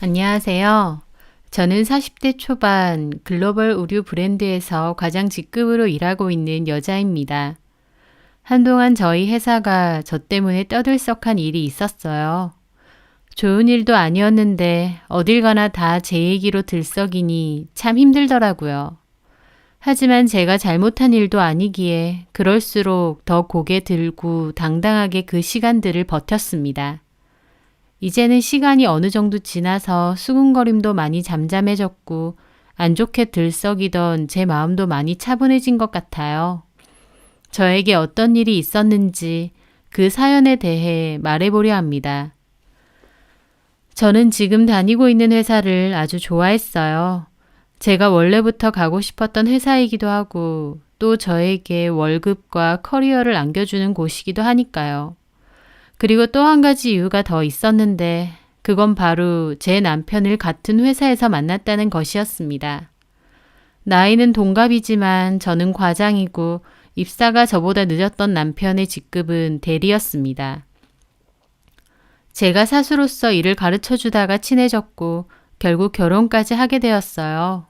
안녕하세요. 저는 40대 초반 글로벌 의류 브랜드에서 과장 직급으로 일하고 있는 여자입니다. 한동안 저희 회사가 저 때문에 떠들썩한 일이 있었어요. 좋은 일도 아니었는데 어딜 가나 다 제 얘기로 들썩이니 참 힘들더라고요. 하지만 제가 잘못한 일도 아니기에 그럴수록 더 고개 들고 당당하게 그 시간들을 버텼습니다. 이제는 시간이 어느 정도 지나서 수군거림도 많이 잠잠해졌고 안 좋게 들썩이던 제 마음도 많이 차분해진 것 같아요. 저에게 어떤 일이 있었는지 그 사연에 대해 말해보려 합니다. 저는 지금 다니고 있는 회사를 아주 좋아했어요. 제가 원래부터 가고 싶었던 회사이기도 하고 또 저에게 월급과 커리어를 안겨주는 곳이기도 하니까요. 그리고 또 한 가지 이유가 더 있었는데 그건 바로 제 남편을 같은 회사에서 만났다는 것이었습니다. 나이는 동갑이지만 저는 과장이고 입사가 저보다 늦었던 남편의 직급은 대리였습니다. 제가 사수로서 일을 가르쳐 주다가 친해졌고 결국 결혼까지 하게 되었어요.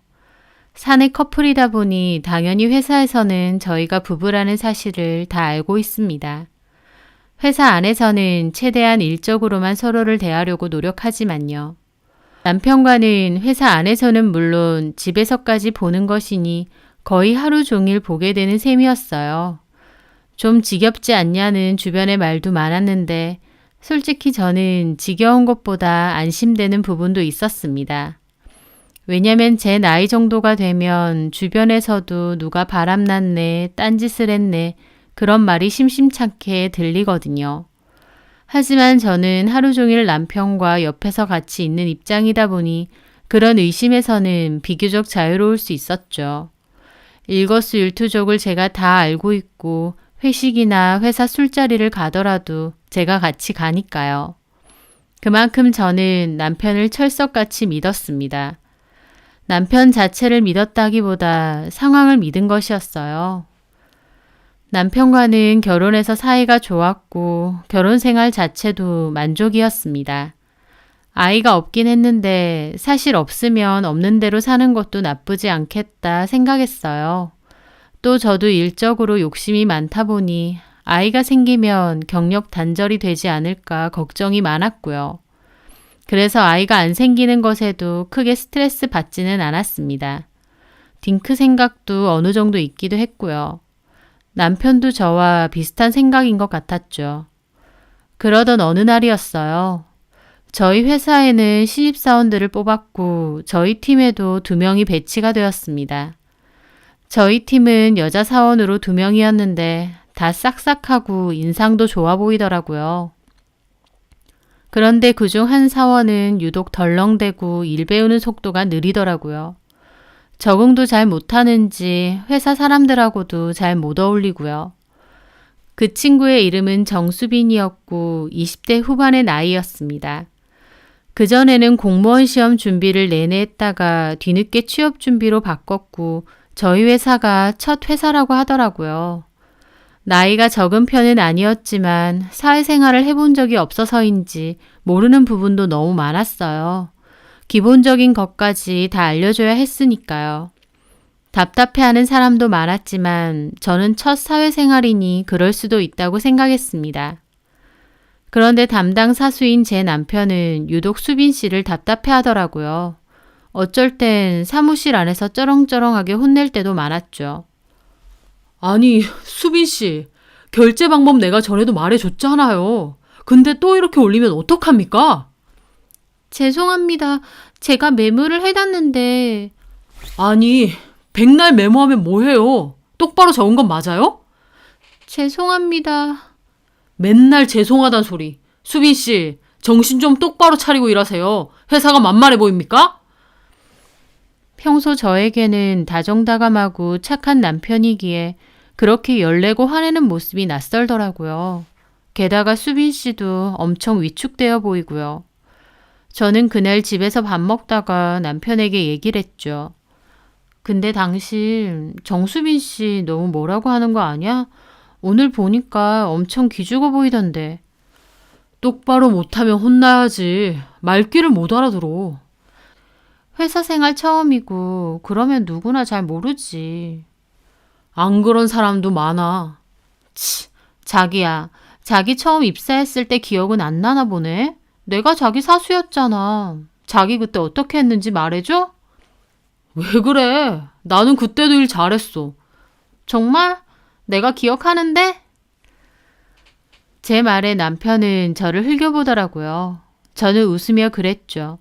사내 커플이다 보니 당연히 회사에서는 저희가 부부라는 사실을 다 알고 있습니다. 회사 안에서는 최대한 일적으로만 서로를 대하려고 노력하지만요. 남편과는 회사 안에서는 물론 집에서까지 보는 것이니 거의 하루 종일 보게 되는 셈이었어요. 좀 지겹지 않냐는 주변의 말도 많았는데 솔직히 저는 지겨운 것보다 안심되는 부분도 있었습니다. 왜냐면 제 나이 정도가 되면 주변에서도 누가 바람났네, 딴짓을 했네, 그런 말이 심심찮게 들리거든요. 하지만 저는 하루 종일 남편과 옆에서 같이 있는 입장이다 보니 그런 의심에서는 비교적 자유로울 수 있었죠. 일거수일투족을 제가 다 알고 있고 회식이나 회사 술자리를 가더라도 제가 같이 가니까요. 그만큼 저는 남편을 철석같이 믿었습니다. 남편 자체를 믿었다기보다 상황을 믿은 것이었어요. 남편과는 결혼해서 사이가 좋았고 결혼 생활 자체도 만족이었습니다. 아이가 없긴 했는데 사실 없으면 없는 대로 사는 것도 나쁘지 않겠다 생각했어요. 또 저도 일적으로 욕심이 많다 보니 아이가 생기면 경력 단절이 되지 않을까 걱정이 많았고요. 그래서 아이가 안 생기는 것에도 크게 스트레스 받지는 않았습니다. 딩크 생각도 어느 정도 있기도 했고요. 남편도 저와 비슷한 생각인 것 같았죠. 그러던 어느 날이었어요. 저희 회사에는 신입사원들을 뽑았고 저희 팀에도 2명이 배치가 되었습니다. 저희 팀은 여자 사원으로 2명이었는데 다 싹싹하고 인상도 좋아 보이더라고요. 그런데 그중 한 사원은 유독 덜렁대고 일 배우는 속도가 느리더라고요. 적응도 잘 못하는지 회사 사람들하고도 잘 못 어울리고요. 그 친구의 이름은 정수빈이었고 20대 후반의 나이였습니다. 그전에는 공무원 시험 준비를 내내 했다가 뒤늦게 취업 준비로 바꿨고 저희 회사가 첫 회사라고 하더라고요. 나이가 적은 편은 아니었지만 사회생활을 해본 적이 없어서인지 모르는 부분도 너무 많았어요. 기본적인 것까지 다 알려줘야 했으니까요. 답답해하는 사람도 많았지만 저는 첫 사회생활이니 그럴 수도 있다고 생각했습니다. 그런데 담당 사수인 제 남편은 유독 수빈 씨를 답답해하더라고요. 어쩔 땐 사무실 안에서 쩌렁쩌렁하게 혼낼 때도 많았죠. 아니, 수빈 씨, 결제 방법 내가 전에도 말해줬잖아요. 근데 또 이렇게 올리면 어떡합니까? 죄송합니다. 제가 메모를 해놨는데. 아니, 백날 메모하면 뭐해요? 똑바로 적은 건 맞아요? 죄송합니다. 맨날 죄송하단 소리. 수빈 씨, 정신 좀 똑바로 차리고 일하세요. 회사가 만만해 보입니까? 평소 저에게는 다정다감하고 착한 남편이기에 그렇게 열내고 화내는 모습이 낯설더라고요. 게다가 수빈 씨도 엄청 위축되어 보이고요. 저는 그날 집에서 밥 먹다가 남편에게 얘기를 했죠. 근데 당신 정수빈 씨 너무 뭐라고 하는 거 아니야? 오늘 보니까 엄청 기죽어 보이던데. 똑바로 못하면 혼나야지. 말귀를 못 알아들어. 회사 생활 처음이고 그러면 누구나 잘 모르지. 안 그런 사람도 많아. 자기야, 자기 처음 입사했을 때 기억은 안 나나 보네? 내가 자기 사수였잖아. 자기 그때 어떻게 했는지 말해줘? 왜 그래? 나는 그때도 일 잘했어. 정말? 내가 기억하는데? 제 말에 남편은 저를 흘겨보더라고요. 저는 웃으며 그랬죠.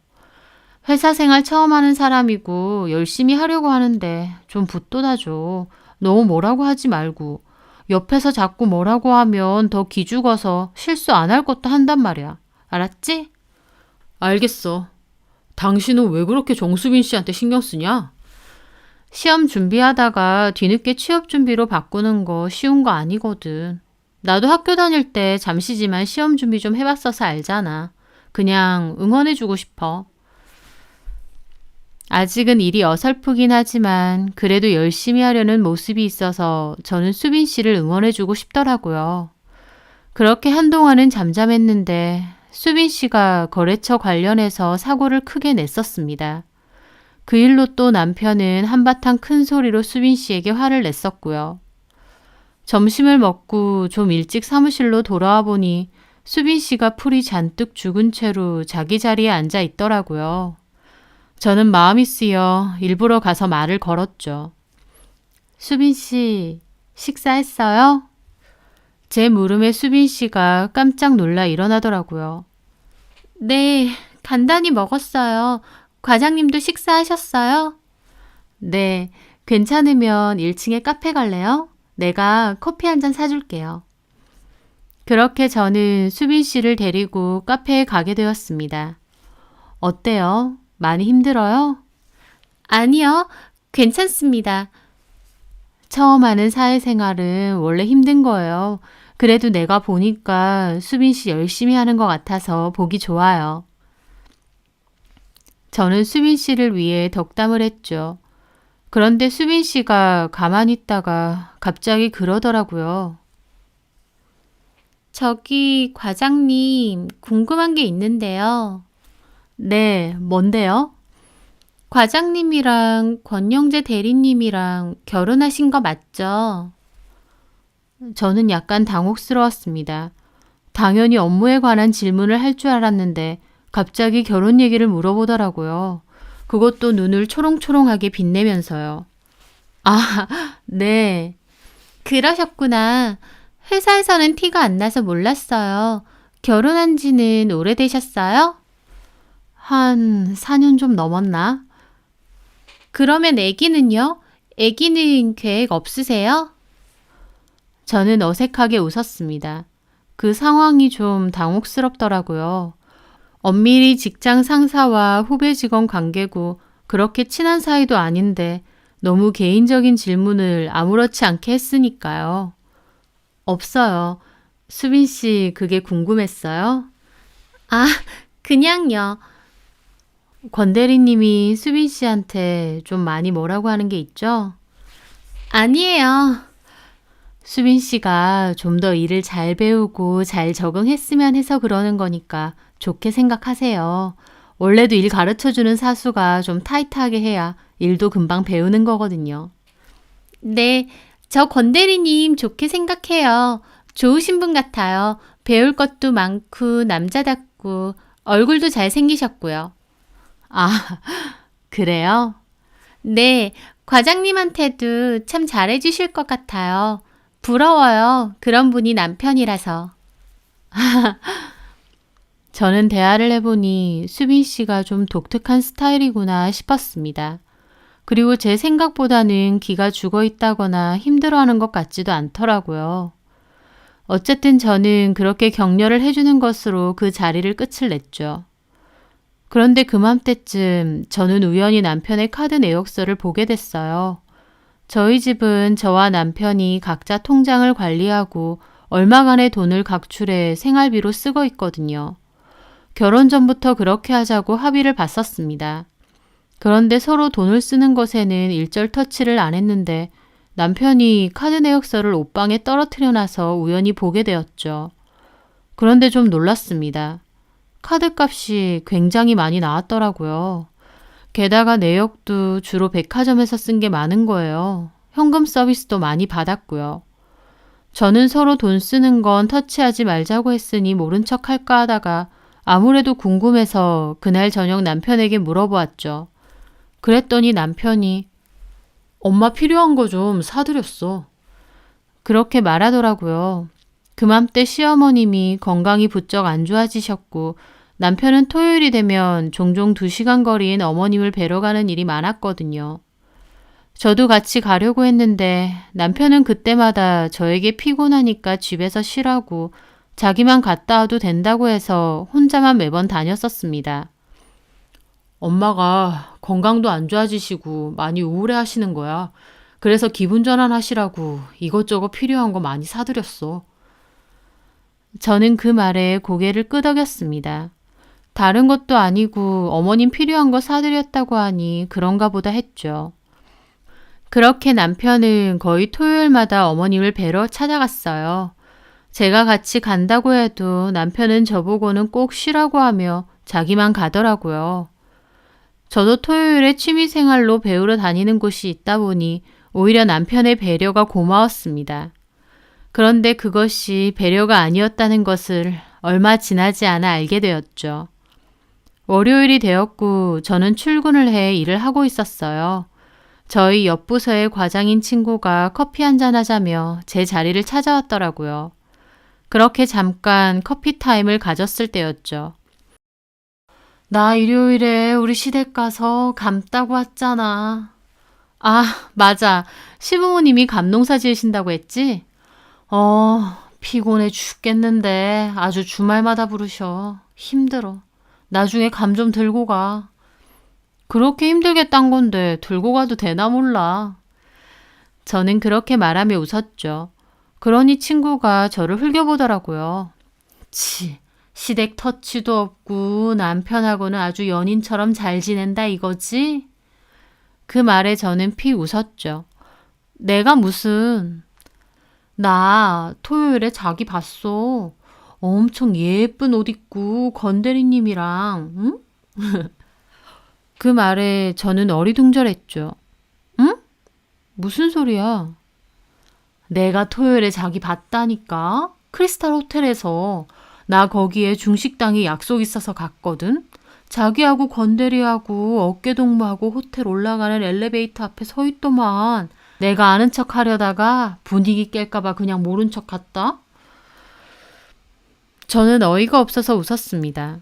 회사 생활 처음 하는 사람이고 열심히 하려고 하는데 좀 붙돋아줘. 너무 뭐라고 하지 말고. 옆에서 자꾸 뭐라고 하면 더 기죽어서 실수 안 할 것도 한단 말이야. 알았지? 알겠어. 당신은 왜 그렇게 정수빈 씨한테 신경 쓰냐? 시험 준비하다가 뒤늦게 취업 준비로 바꾸는 거 쉬운 거 아니거든. 나도 학교 다닐 때 잠시지만 시험 준비 좀 해봤어서 알잖아. 그냥 응원해주고 싶어. 아직은 일이 어설프긴 하지만 그래도 열심히 하려는 모습이 있어서 저는 수빈 씨를 응원해주고 싶더라고요. 그렇게 한동안은 잠잠했는데 수빈 씨가 거래처 관련해서 사고를 크게 냈었습니다. 그 일로 또 남편은 한바탕 큰 소리로 수빈 씨에게 화를 냈었고요. 점심을 먹고 좀 일찍 사무실로 돌아와 보니 수빈 씨가 풀이 잔뜩 죽은 채로 자기 자리에 앉아 있더라고요. 저는 마음이 쓰여 일부러 가서 말을 걸었죠. 수빈 씨, 식사했어요? 제 물음에 수빈 씨가 깜짝 놀라 일어나더라고요. 네, 간단히 먹었어요. 과장님도 식사하셨어요? 네, 괜찮으면 1층에 카페 갈래요? 내가 커피 한 잔 사줄게요. 그렇게 저는 수빈 씨를 데리고 카페에 가게 되었습니다. 어때요? 많이 힘들어요? 아니요, 괜찮습니다. 처음 하는 사회생활은 원래 힘든 거예요. 그래도 내가 보니까 수빈 씨 열심히 하는 것 같아서 보기 좋아요. 저는 수빈 씨를 위해 덕담을 했죠. 그런데 수빈 씨가 가만히 있다가 갑자기 그러더라고요. 저기 과장님 궁금한 게 있는데요. 네, 뭔데요? 과장님이랑 권영재 대리님이랑 결혼하신 거 맞죠? 저는 약간 당혹스러웠습니다. 당연히 업무에 관한 질문을 할 줄 알았는데 갑자기 결혼 얘기를 물어보더라고요. 그것도 눈을 초롱초롱하게 빛내면서요. 아, 네. 그러셨구나. 회사에서는 티가 안 나서 몰랐어요. 결혼한 지는 오래되셨어요? 한 4년 좀 넘었나? 그러면 아기는요? 아기는 계획 없으세요? 저는 어색하게 웃었습니다. 그 상황이 좀 당혹스럽더라고요. 엄밀히 직장 상사와 후배 직원 관계고 그렇게 친한 사이도 아닌데 너무 개인적인 질문을 아무렇지 않게 했으니까요. 없어요. 수빈 씨 그게 궁금했어요? 아, 그냥요. 권 대리님이 수빈 씨한테 좀 많이 뭐라고 하는 게 있죠? 아니에요. 수빈 씨가 좀 더 일을 잘 배우고 잘 적응했으면 해서 그러는 거니까 좋게 생각하세요. 원래도 일 가르쳐주는 사수가 좀 타이트하게 해야 일도 금방 배우는 거거든요. 네, 저 권 대리님 좋게 생각해요. 좋으신 분 같아요. 배울 것도 많고 남자답고 얼굴도 잘생기셨고요. 아, 그래요? 네, 과장님한테도 참 잘해주실 것 같아요. 부러워요. 그런 분이 남편이라서. 저는 대화를 해보니 수빈 씨가 좀 독특한 스타일이구나 싶었습니다. 그리고 제 생각보다는 기가 죽어 있다거나 힘들어하는 것 같지도 않더라고요. 어쨌든 저는 그렇게 격려를 해주는 것으로 그 자리를 끝을 냈죠. 그런데 그맘때쯤 저는 우연히 남편의 카드 내역서를 보게 됐어요. 저희 집은 저와 남편이 각자 통장을 관리하고 얼마간의 돈을 각출해 생활비로 쓰고 있거든요. 결혼 전부터 그렇게 하자고 합의를 봤었습니다. 그런데 서로 돈을 쓰는 것에는 일절 터치를 안 했는데 남편이 카드 내역서를 옷방에 떨어뜨려 놔서 우연히 보게 되었죠. 그런데 좀 놀랐습니다. 카드 값이 굉장히 많이 나왔더라고요. 게다가 내역도 주로 백화점에서 쓴 게 많은 거예요. 현금 서비스도 많이 받았고요. 저는 서로 돈 쓰는 건 터치하지 말자고 했으니 모른 척 할까 하다가 아무래도 궁금해서 그날 저녁 남편에게 물어보았죠. 그랬더니 남편이 엄마 필요한 거 좀 사드렸어. 그렇게 말하더라고요. 그맘때 시어머님이 건강이 부쩍 안 좋아지셨고 남편은 토요일이 되면 종종 2시간 거리인 어머님을 뵈러 가는 일이 많았거든요. 저도 같이 가려고 했는데 남편은 그때마다 저에게 피곤하니까 집에서 쉬라고 자기만 갔다 와도 된다고 해서 혼자만 매번 다녔었습니다. 엄마가 건강도 안 좋아지시고 많이 우울해 하시는 거야. 그래서 기분 전환하시라고 이것저것 필요한 거 많이 사드렸어. 저는 그 말에 고개를 끄덕였습니다. 다른 것도 아니고 어머님 필요한 거 사드렸다고 하니 그런가 보다 했죠. 그렇게 남편은 거의 토요일마다 어머님을 뵈러 찾아갔어요. 제가 같이 간다고 해도 남편은 저보고는 꼭 쉬라고 하며 자기만 가더라고요. 저도 토요일에 취미생활로 배우러 다니는 곳이 있다 보니 오히려 남편의 배려가 고마웠습니다. 그런데 그것이 배려가 아니었다는 것을 얼마 지나지 않아 알게 되었죠. 월요일이 되었고 저는 출근을 해 일을 하고 있었어요. 저희 옆 부서의 과장인 친구가 커피 한잔 하자며 제 자리를 찾아왔더라고요. 그렇게 잠깐 커피 타임을 가졌을 때였죠. 나 일요일에 우리 시댁 가서 감 따고 왔잖아. 아, 맞아. 시부모님이 감농사 지으신다고 했지? 피곤해 죽겠는데 아주 주말마다 부르셔. 힘들어. 나중에 감 좀 들고 가. 그렇게 힘들게 딴 건데 들고 가도 되나 몰라. 저는 그렇게 말하며 웃었죠. 그러니 친구가 저를 흘겨보더라고요. 치, 시댁 터치도 없고 남편하고는 아주 연인처럼 잘 지낸다 이거지? 그 말에 저는 픽 웃었죠. 내가 무슨... 나 토요일에 자기 봤어. 엄청 예쁜 옷 입고 건대리님이랑, 응? 그 말에 저는 어리둥절했죠. 응? 무슨 소리야? 내가 토요일에 자기 봤다니까? 크리스탈 호텔에서. 나 거기에 중식당에 약속 있어서 갔거든? 자기하고 건대리하고 어깨동무하고 호텔 올라가는 엘리베이터 앞에 서 있더만. 내가 아는 척 하려다가 분위기 깰까봐 그냥 모른 척 갔다? 저는 어이가 없어서 웃었습니다.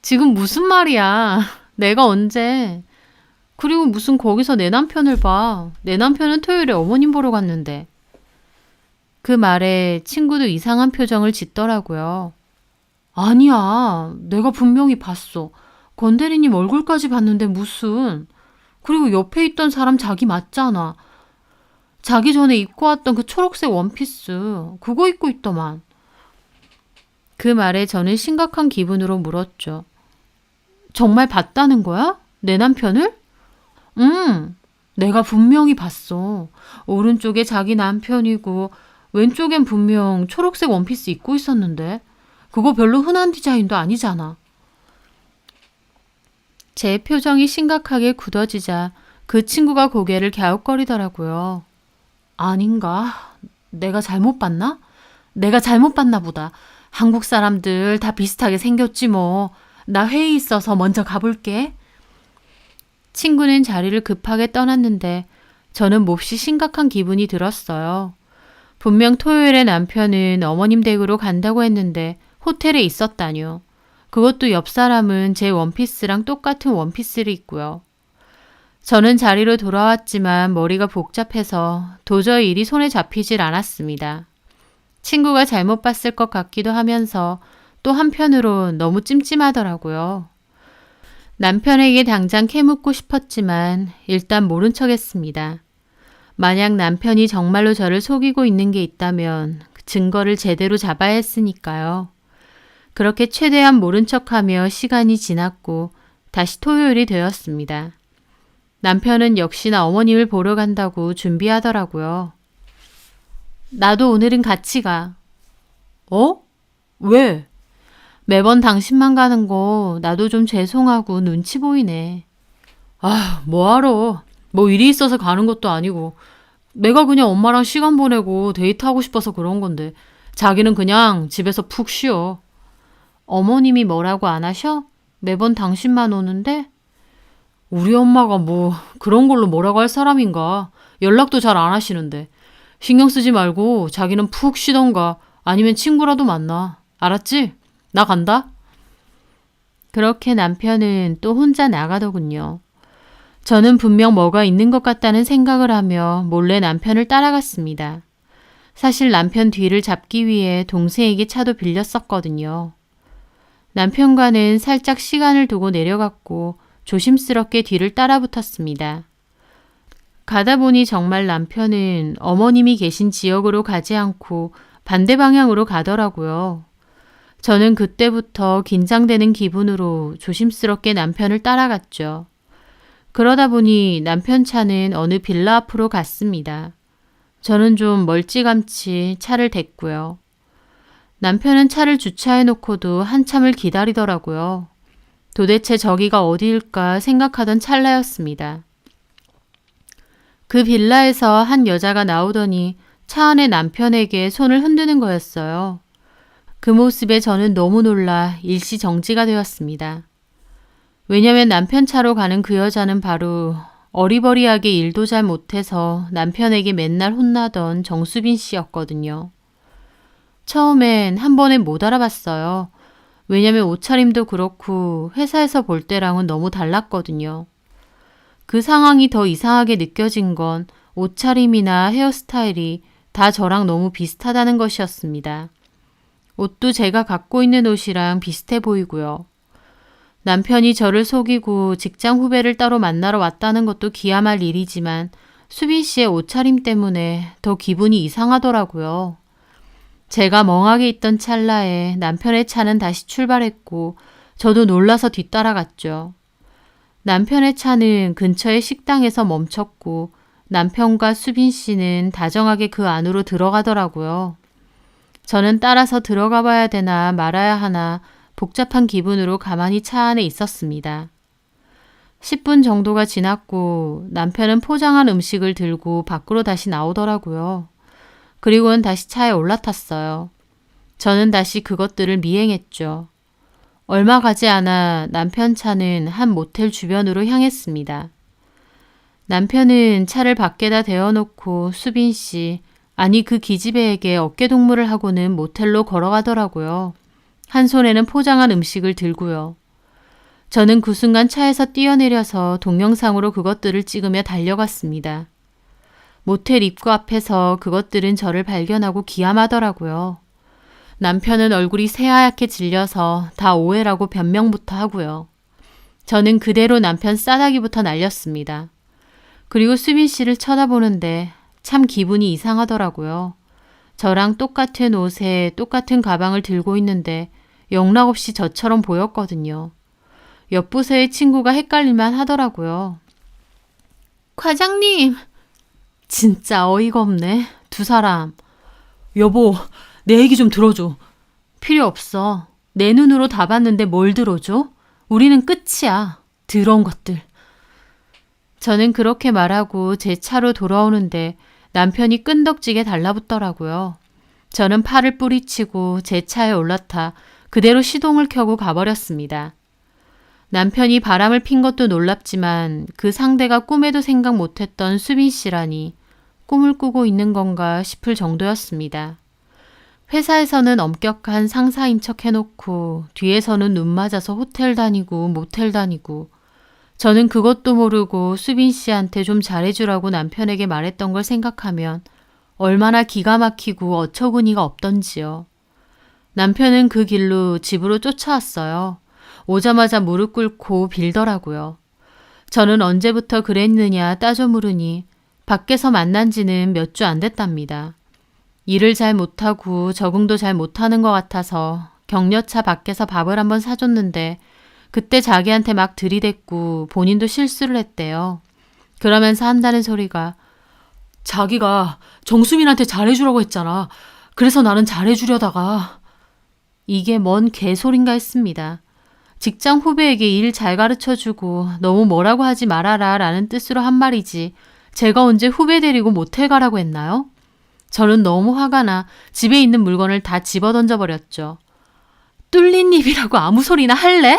지금 무슨 말이야? 내가 언제? 그리고 무슨 거기서 내 남편을 봐. 내 남편은 토요일에 어머님 보러 갔는데. 그 말에 친구도 이상한 표정을 짓더라고요. 아니야. 내가 분명히 봤어. 건대리님 얼굴까지 봤는데 무슨. 그리고 옆에 있던 사람 자기 맞잖아. 자기 전에 입고 왔던 그 초록색 원피스. 그거 입고 있더만. 그 말에 저는 심각한 기분으로 물었죠. 정말 봤다는 거야? 내 남편을? 응. 내가 분명히 봤어. 오른쪽에 자기 남편이고 왼쪽엔 분명 초록색 원피스 입고 있었는데. 그거 별로 흔한 디자인도 아니잖아. 제 표정이 심각하게 굳어지자 그 친구가 고개를 갸웃거리더라고요. 아닌가? 내가 잘못 봤나? 내가 잘못 봤나 보다. 한국 사람들 다 비슷하게 생겼지 뭐. 나 회의 있어서 먼저 가볼게. 친구는 자리를 급하게 떠났는데 저는 몹시 심각한 기분이 들었어요. 분명 토요일에 남편은 어머님 댁으로 간다고 했는데 호텔에 있었다뇨. 그것도 옆 사람은 제 원피스랑 똑같은 원피스를 입고요. 저는 자리로 돌아왔지만 머리가 복잡해서 도저히 일이 손에 잡히질 않았습니다. 친구가 잘못 봤을 것 같기도 하면서 또 한편으로 너무 찜찜하더라고요. 남편에게 당장 캐묻고 싶었지만 일단 모른 척 했습니다. 만약 남편이 정말로 저를 속이고 있는 게 있다면 그 증거를 제대로 잡아야 했으니까요. 그렇게 최대한 모른 척하며 시간이 지났고 다시 토요일이 되었습니다. 남편은 역시나 어머님을 보러 간다고 준비하더라고요. 나도 오늘은 같이 가. 어? 왜? 매번 당신만 가는 거 나도 좀 죄송하고 눈치 보이네. 아, 뭐하러. 뭐 일이 있어서 가는 것도 아니고. 내가 그냥 엄마랑 시간 보내고 데이트하고 싶어서 그런 건데. 자기는 그냥 집에서 푹 쉬어. 어머님이 뭐라고 안 하셔? 매번 당신만 오는데? 우리 엄마가 뭐 그런 걸로 뭐라고 할 사람인가. 연락도 잘 안 하시는데. 신경 쓰지 말고 자기는 푹 쉬던가 아니면 친구라도 만나. 알았지? 나 간다. 그렇게 남편은 또 혼자 나가더군요. 저는 분명 뭐가 있는 것 같다는 생각을 하며 몰래 남편을 따라갔습니다. 사실 남편 뒤를 잡기 위해 동생에게 차도 빌렸었거든요. 남편과는 살짝 시간을 두고 내려갔고 조심스럽게 뒤를 따라붙었습니다. 가다 보니 정말 남편은 어머님이 계신 지역으로 가지 않고 반대 방향으로 가더라고요. 저는 그때부터 긴장되는 기분으로 조심스럽게 남편을 따라갔죠. 그러다 보니 남편 차는 어느 빌라 앞으로 갔습니다. 저는 좀 멀찌감치 차를 댔고요. 남편은 차를 주차해 놓고도 한참을 기다리더라고요. 도대체 저기가 어디일까 생각하던 찰나였습니다. 그 빌라에서 한 여자가 나오더니 차 안에 남편에게 손을 흔드는 거였어요. 그 모습에 저는 너무 놀라 일시 정지가 되었습니다. 왜냐면 남편 차로 가는 그 여자는 바로 어리버리하게 일도 잘 못해서 남편에게 맨날 혼나던 정수빈 씨였거든요. 처음엔 한 번에 못 알아봤어요. 왜냐면 옷차림도 그렇고 회사에서 볼 때랑은 너무 달랐거든요. 그 상황이 더 이상하게 느껴진 건 옷차림이나 헤어스타일이 다 저랑 너무 비슷하다는 것이었습니다. 옷도 제가 갖고 있는 옷이랑 비슷해 보이고요. 남편이 저를 속이고 직장 후배를 따로 만나러 왔다는 것도 기함할 일이지만 수빈 씨의 옷차림 때문에 더 기분이 이상하더라고요. 제가 멍하게 있던 찰나에 남편의 차는 다시 출발했고 저도 놀라서 뒤따라갔죠. 남편의 차는 근처의 식당에서 멈췄고 남편과 수빈 씨는 다정하게 그 안으로 들어가더라고요. 저는 따라서 들어가 봐야 되나 말아야 하나 복잡한 기분으로 가만히 차 안에 있었습니다. 10분 정도가 지났고 남편은 포장한 음식을 들고 밖으로 다시 나오더라고요. 그리고는 다시 차에 올라탔어요. 저는 다시 그것들을 미행했죠. 얼마 가지 않아 남편 차는 한 모텔 주변으로 향했습니다. 남편은 차를 밖에다 대어놓고 수빈 씨, 아니 그 기집애에게 어깨동무를 하고는 모텔로 걸어가더라고요. 한 손에는 포장한 음식을 들고요. 저는 그 순간 차에서 뛰어내려서 동영상으로 그것들을 찍으며 달려갔습니다. 모텔 입구 앞에서 그것들은 저를 발견하고 기함하더라고요. 남편은 얼굴이 새하얗게 질려서 다 오해라고 변명부터 하고요. 저는 그대로 남편 싸다기부터 날렸습니다. 그리고 수빈 씨를 쳐다보는데 참 기분이 이상하더라고요. 저랑 똑같은 옷에 똑같은 가방을 들고 있는데 영락없이 저처럼 보였거든요. 옆부서의 친구가 헷갈릴만 하더라고요. 과장님! 진짜 어이가 없네. 두 사람. 여보, 내 얘기 좀 들어줘. 필요 없어. 내 눈으로 다 봤는데 뭘 들어줘? 우리는 끝이야. 더러운 것들. 저는 그렇게 말하고 제 차로 돌아오는데 남편이 끈덕지게 달라붙더라고요. 저는 팔을 뿌리치고 제 차에 올라타 그대로 시동을 켜고 가버렸습니다. 남편이 바람을 핀 것도 놀랍지만 그 상대가 꿈에도 생각 못했던 수빈 씨라니 꿈을 꾸고 있는 건가 싶을 정도였습니다. 회사에서는 엄격한 상사인 척 해놓고 뒤에서는 눈 맞아서 호텔 다니고 모텔 다니고 저는 그것도 모르고 수빈 씨한테 좀 잘해주라고 남편에게 말했던 걸 생각하면 얼마나 기가 막히고 어처구니가 없던지요. 남편은 그 길로 집으로 쫓아왔어요. 오자마자 무릎 꿇고 빌더라고요. 저는 언제부터 그랬느냐 따져 물으니 밖에서 만난 지는 몇 주 안 됐답니다. 일을 잘 못하고 적응도 잘 못하는 것 같아서 격려차 밖에서 밥을 한번 사줬는데 그때 자기한테 막 들이댔고 본인도 실수를 했대요. 그러면서 한다는 소리가 자기가 정수민한테 잘해주라고 했잖아. 그래서 나는 잘해주려다가. 이게 뭔 개소린가 했습니다. 직장 후배에게 일 잘 가르쳐주고 너무 뭐라고 하지 말아라 라는 뜻으로 한 말이지 제가 언제 후배 데리고 모텔 가라고 했나요? 저는 너무 화가 나 집에 있는 물건을 다 집어 던져버렸죠. 뚫린 입이라고 아무 소리나 할래?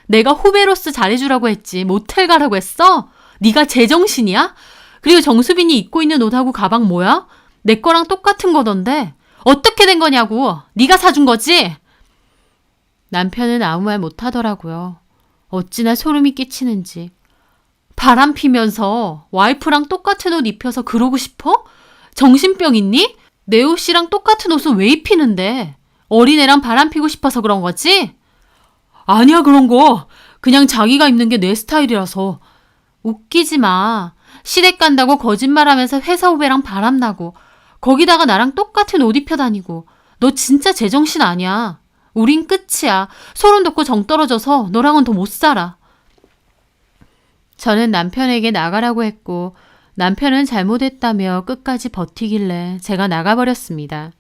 내가 후배로서 잘해주라고 했지 모텔 가라고 했어? 네가 제정신이야? 그리고 정수빈이 입고 있는 옷하고 가방 뭐야? 내 거랑 똑같은 거던데 어떻게 된 거냐고. 네가 사준 거지? 남편은 아무 말 못하더라고요. 어찌나 소름이 끼치는지. 바람 피면서 와이프랑 똑같은 옷 입혀서 그러고 싶어? 정신병 있니? 내 옷이랑 똑같은 옷은 왜 입히는데? 어린애랑 바람 피고 싶어서 그런 거지? 아니야 그런 거. 그냥 자기가 입는 게 내 스타일이라서. 웃기지 마. 시댁 간다고 거짓말하면서 회사 후배랑 바람나고 거기다가 나랑 똑같은 옷 입혀 다니고 너 진짜 제정신 아니야. 우린 끝이야. 소름 돋고 정 떨어져서 너랑은 더 못 살아. 저는 남편에게 나가라고 했고 남편은 잘못했다며 끝까지 버티길래 제가 나가버렸습니다.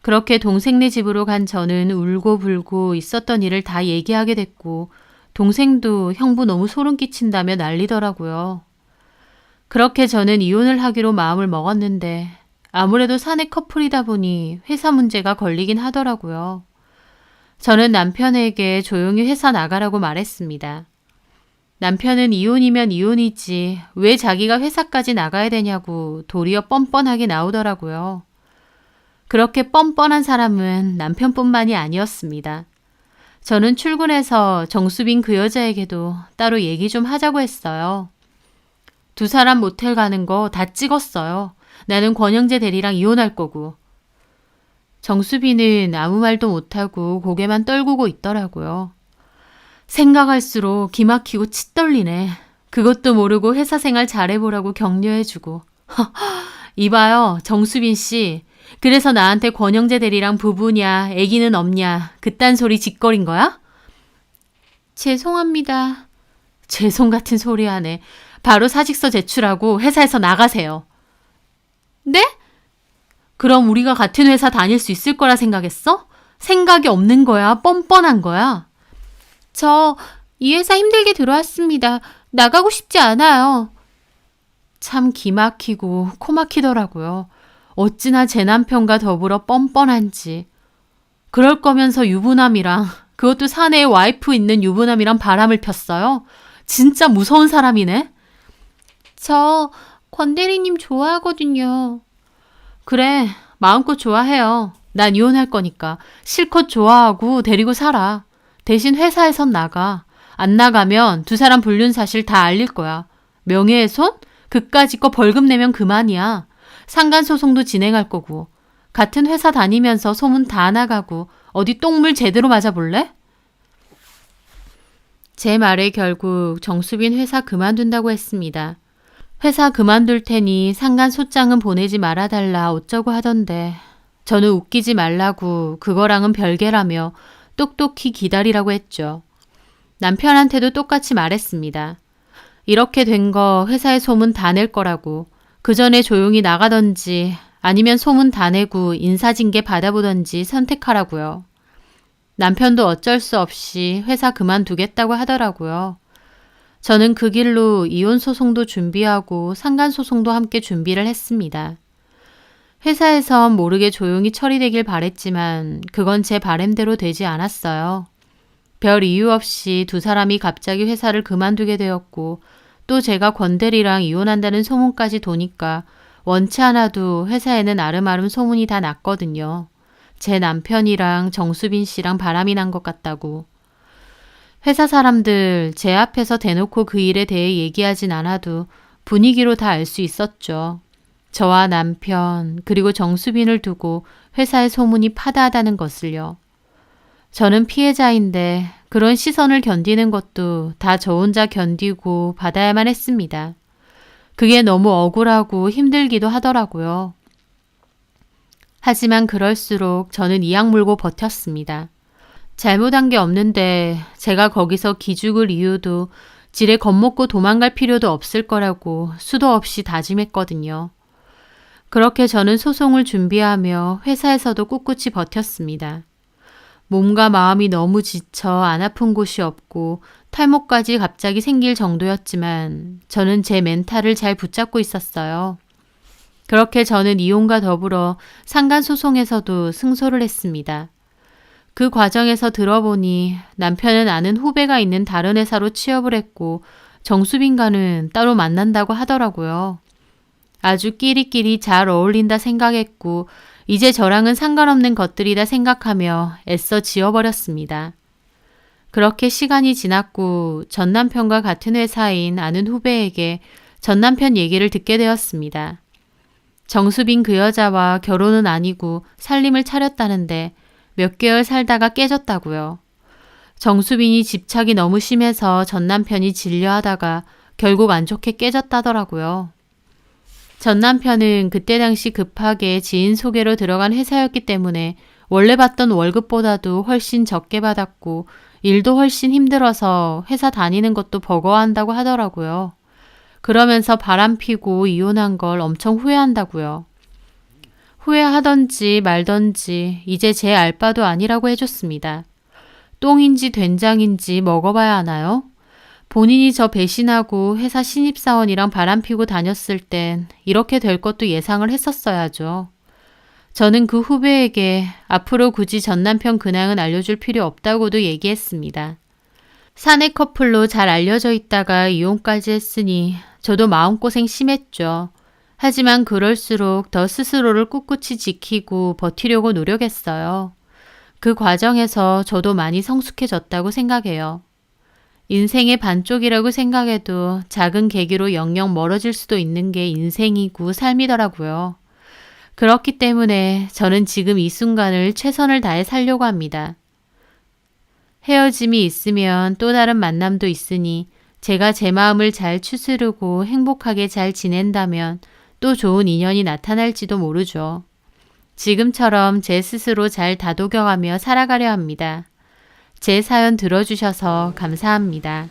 그렇게 동생네 집으로 간 저는 울고 불고 있었던 일을 다 얘기하게 됐고 동생도 형부 너무 소름 끼친다며 난리더라고요. 그렇게 저는 이혼을 하기로 마음을 먹었는데 아무래도 사내 커플이다 보니 회사 문제가 걸리긴 하더라고요. 저는 남편에게 조용히 회사 나가라고 말했습니다. 남편은 이혼이면 이혼이지 왜 자기가 회사까지 나가야 되냐고 도리어 뻔뻔하게 나오더라고요. 그렇게 뻔뻔한 사람은 남편뿐만이 아니었습니다. 저는 출근해서 정수빈 그 여자에게도 따로 얘기 좀 하자고 했어요. 두 사람 모텔 가는 거 다 찍었어요. 나는 권영재 대리랑 이혼할 거고. 정수빈은 아무 말도 못하고 고개만 떨구고 있더라고요. 생각할수록 기막히고 치 떨리네. 그것도 모르고 회사 생활 잘해보라고 격려해주고. 이봐요, 정수빈 씨. 그래서 나한테 권영재 대리랑 부부냐, 애기는 없냐, 그딴 소리 짓거린 거야? 죄송합니다. 죄송 같은 소리 하네. 바로 사직서 제출하고 회사에서 나가세요. 네? 그럼 우리가 같은 회사 다닐 수 있을 거라 생각했어? 생각이 없는 거야, 뻔뻔한 거야. 저 이 회사 힘들게 들어왔습니다. 나가고 싶지 않아요. 참 기막히고 코막히더라고요. 어찌나 제 남편과 더불어 뻔뻔한지. 그럴 거면서 유부남이랑 그것도 사내에 와이프 있는 유부남이랑 바람을 폈어요. 진짜 무서운 사람이네. 저 권 대리님 좋아하거든요. 그래, 마음껏 좋아해요. 난 이혼할 거니까 실컷 좋아하고 데리고 살아. 대신 회사에선 나가. 안 나가면 두 사람 불륜 사실 다 알릴 거야. 명예훼손? 그까짓 거 벌금 내면 그만이야. 상간소송도 진행할 거고. 같은 회사 다니면서 소문 다 나가고 어디 똥물 제대로 맞아볼래? 제 말에 결국 정수빈 회사 그만둔다고 했습니다. 회사 그만둘 테니 상간소장은 보내지 말아달라 어쩌고 하던데 저는 웃기지 말라고 그거랑은 별개라며 똑똑히 기다리라고 했죠. 남편한테도 똑같이 말했습니다. 이렇게 된 거 회사에 소문 다 낼 거라고. 그 전에 조용히 나가던지 아니면 소문 다 내고 인사징계 받아보던지 선택하라고요. 남편도 어쩔 수 없이 회사 그만두겠다고 하더라고요. 저는 그 길로 이혼 소송도 준비하고 상간 소송도 함께 준비를 했습니다. 회사에선 모르게 조용히 처리되길 바랬지만 그건 제 바램대로 되지 않았어요. 별 이유 없이 두 사람이 갑자기 회사를 그만두게 되었고 또 제가 권 대리랑 이혼한다는 소문까지 도니까 원치 않아도 회사에는 아름아름 소문이 다 났거든요. 제 남편이랑 정수빈 씨랑 바람이 난 것 같다고. 회사 사람들 제 앞에서 대놓고 그 일에 대해 얘기하진 않아도 분위기로 다 알 수 있었죠. 저와 남편 그리고 정수빈을 두고 회사의 소문이 파다하다는 것을요. 저는 피해자인데 그런 시선을 견디는 것도 다 저 혼자 견디고 받아야만 했습니다. 그게 너무 억울하고 힘들기도 하더라고요. 하지만 그럴수록 저는 이악 물고 버텼습니다. 잘못한 게 없는데 제가 거기서 기죽을 이유도 지레 겁먹고 도망갈 필요도 없을 거라고 수도 없이 다짐했거든요. 그렇게 저는 소송을 준비하며 회사에서도 꿋꿋이 버텼습니다. 몸과 마음이 너무 지쳐 안 아픈 곳이 없고 탈모까지 갑자기 생길 정도였지만 저는 제 멘탈을 잘 붙잡고 있었어요. 그렇게 저는 이혼과 더불어 상간소송에서도 승소를 했습니다. 그 과정에서 들어보니 남편은 아는 후배가 있는 다른 회사로 취업을 했고 정수빈과는 따로 만난다고 하더라고요. 아주 끼리끼리 잘 어울린다 생각했고 이제 저랑은 상관없는 것들이다 생각하며 애써 지워버렸습니다. 그렇게 시간이 지났고 전 남편과 같은 회사인 아는 후배에게 전 남편 얘기를 듣게 되었습니다. 정수빈 그 여자와 결혼은 아니고 살림을 차렸다는데 몇 개월 살다가 깨졌다고요. 정수빈이 집착이 너무 심해서 전 남편이 질려하다가 결국 안 좋게 깨졌다더라고요. 전 남편은 그때 당시 급하게 지인 소개로 들어간 회사였기 때문에 원래 받던 월급보다도 훨씬 적게 받았고 일도 훨씬 힘들어서 회사 다니는 것도 버거워한다고 하더라고요. 그러면서 바람피고 이혼한 걸 엄청 후회한다고요. 후회하던지 말던지 이제 제 알바도 아니라고 해줬습니다. 똥인지 된장인지 먹어봐야 하나요? 본인이 저 배신하고 회사 신입사원이랑 바람피고 다녔을 땐 이렇게 될 것도 예상을 했었어야죠. 저는 그 후배에게 앞으로 굳이 전 남편 근황은 알려줄 필요 없다고도 얘기했습니다. 사내 커플로 잘 알려져 있다가 이혼까지 했으니 저도 마음고생 심했죠. 하지만 그럴수록 더 스스로를 꿋꿋이 지키고 버티려고 노력했어요. 그 과정에서 저도 많이 성숙해졌다고 생각해요. 인생의 반쪽이라고 생각해도 작은 계기로 영영 멀어질 수도 있는 게 인생이고 삶이더라고요. 그렇기 때문에 저는 지금 이 순간을 최선을 다해 살려고 합니다. 헤어짐이 있으면 또 다른 만남도 있으니 제가 제 마음을 잘 추스르고 행복하게 잘 지낸다면 또 좋은 인연이 나타날지도 모르죠. 지금처럼 제 스스로 잘 다독여가며 살아가려 합니다. 제 사연 들어주셔서 감사합니다.